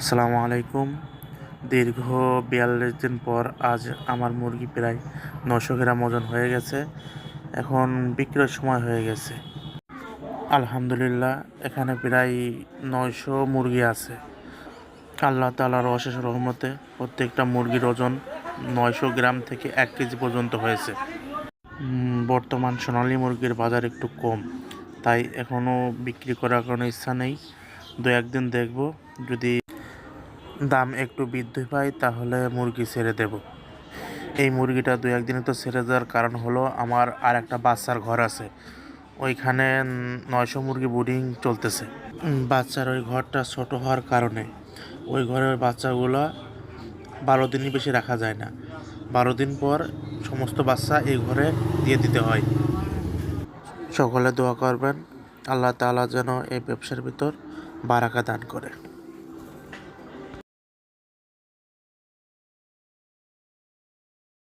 আসসালামু আলাইকুম। দীর্ঘ ৪২ দিন পর আজ আমার মুরগি প্রায় ৯০০ গ্রাম ওজন হয়ে গেছে। এখন বিক্রয়ের সময় হয়ে গেছে। আলহামদুলিল্লাহ, এখানে প্রায় ৯০০ মুরগি আছে। আল্লাহ তাআলার অশেষ রহমতে প্রত্যেকটা মুরগির ওজন ৯০০ গ্রাম থেকে ১ কেজি পর্যন্ত হয়েছে। বর্তমান সোনালী মুরগির বাজার একটু কম, তাই এখনও বিক্রি করার কোনো ইচ্ছা নেই। ২-১ দিন দেখব, যদি দাম একটু বৃদ্ধি পায় তাহলে মুরগি ছেড়ে দেব। এই মুরগিটা ২-১ দিনে তো ছেড়ে দেওয়ার কারণ হলো, আমার আর একটা বাচ্চার ঘর আছে, ওইখানে ৯০০ মুরগি ব্রুডিং চলতেছে। বাচ্চার ওই ঘরটা ছোট হওয়ার কারণে ওই ঘরের বাচ্চাগুলো ১২ দিনই বেশি রাখা যায় না। ১২ দিন পর সমস্ত বাচ্চা এই ঘরে দিয়ে দিতে হয়। সকলে দোয়া করবেন, আল্লাহ তাআলা যেন এই ব্যবসার ভিতর বারাকা দান করে।